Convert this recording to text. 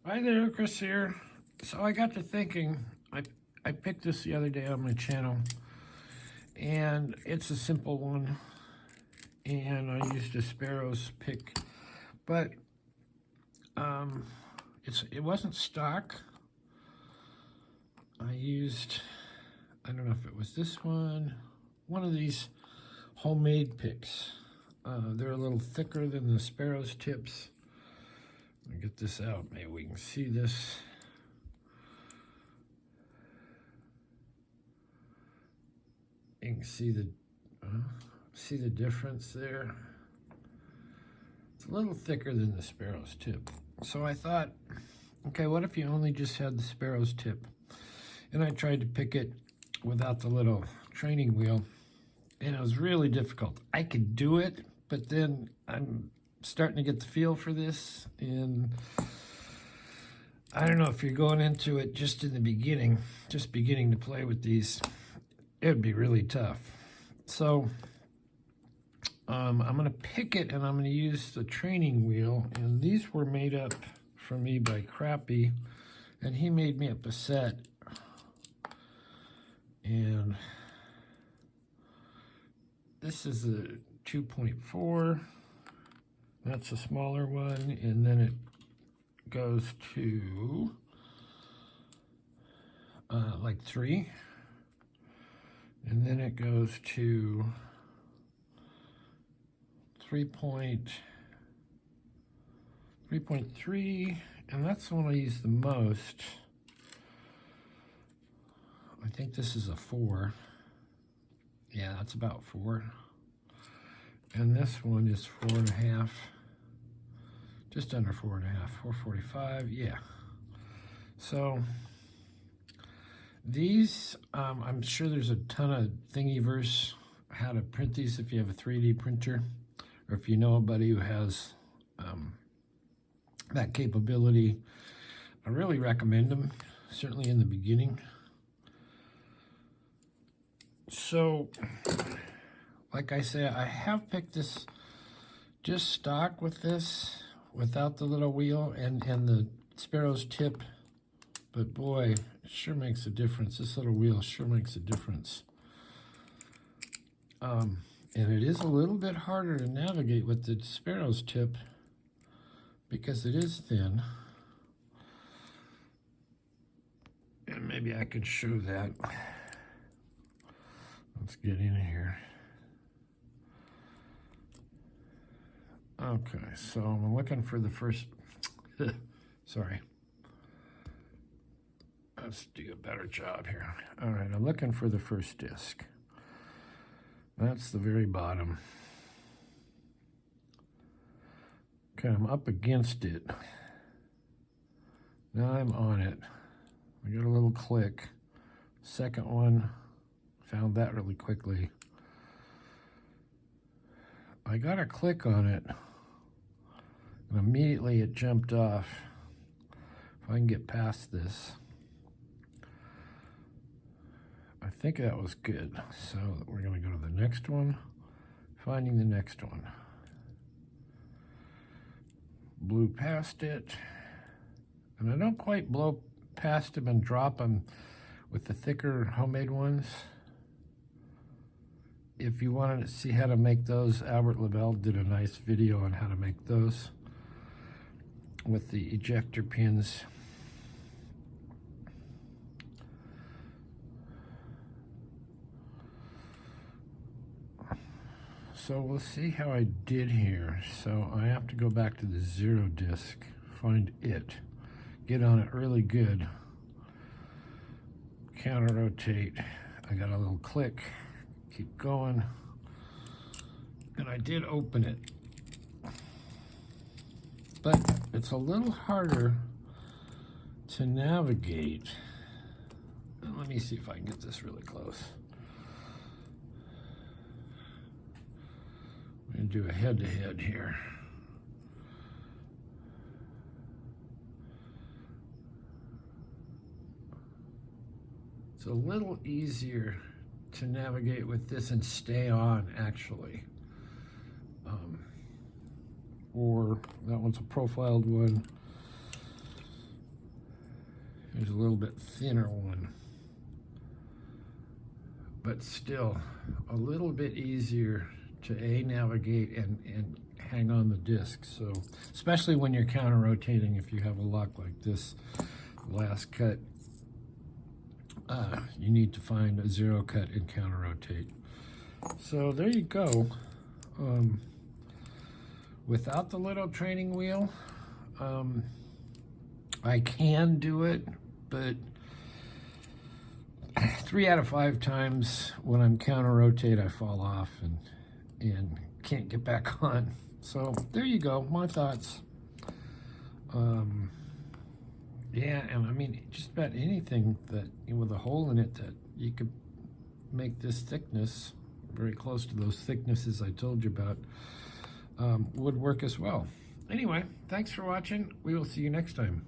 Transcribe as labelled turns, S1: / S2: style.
S1: Hi there, Chris here. So I got to thinking, I picked this the other day on my channel, and it's a simple one, and I used a Sparrows pick, but it wasn't stock. I used, I don't know if it was this one of these homemade picks. They're a little thicker than the Sparrows tips. Let me get this out. Maybe we can see this. You can see the difference there. It's a little thicker than the Sparrows tip. So I thought, okay, what if you only just had the Sparrows tip? And I tried to pick it without the little training wheel, and it was really difficult. I could do it, but then I'm starting to get the feel for this, and I don't know, if you're going into it just in the beginning, just beginning to play with these, it would be really tough. So I'm going to pick it, and I'm going to use the training wheel, and these were made up for me by Crappy, and he made me up a set, and this is a 2.4. That's a smaller one, and then it goes to like 3, and then it goes to 3.3, and that's the one I use the most. I think this is a 4. Yeah, that's about 4. And this one is 4.5. Just under 4.5, 4.45, yeah. So these, I'm sure there's a ton of thingiverse how to print these if you have a 3D printer, or if you know anybody who has that capability. I really recommend them, certainly in the beginning. So, like I say, I have picked this just stock with this, without the little wheel and the Sparrows tip, but boy, it sure makes a difference. This little wheel sure makes a difference. And it is a little bit harder to navigate with the Sparrows tip because it is thin. And maybe I could show that. Let's get in here. Okay, so I'm looking for the first, sorry. Let's do a better job here. All right, I'm looking for the first disc. That's the very bottom. Okay, I'm up against it. Now I'm on it. I got a little click. Second one, found that really quickly. I got a click on it, and immediately it jumped off. If I can get past this. I think that was good. So we're going to go to the next one. Finding the next one. Blew past it. And I don't quite blow past them and drop them with the thicker homemade ones. If you wanted to see how to make those, Albert Lavelle did a nice video on how to make those with the ejector pins. So we'll see how I did here. So I have to go back to the 0 disc, find it, get on it really good, counter rotate. I got a little click, keep going, and I did open it. But it's a little harder to navigate. Let me see if I can get this really close. I'm going to do a head-to-head here. It's a little easier to navigate with this and stay on, actually. Or, that one's a profiled one. There's a little bit thinner one, but still a little bit easier to navigate and hang on the disc. So especially when you're counter rotating, if you have a lock like this last cut, you need to find a zero cut and counter rotate. So there you go. Without the little training wheel, I can do it, but 3 out of 5 times when I'm counter rotate, I fall off and can't get back on. So there you go, my thoughts. Yeah, and I mean, just about anything that with a hole in it that you could make this thickness very close to those thicknesses I told you about would work as well. Anyway, thanks for watching. We will see you next time.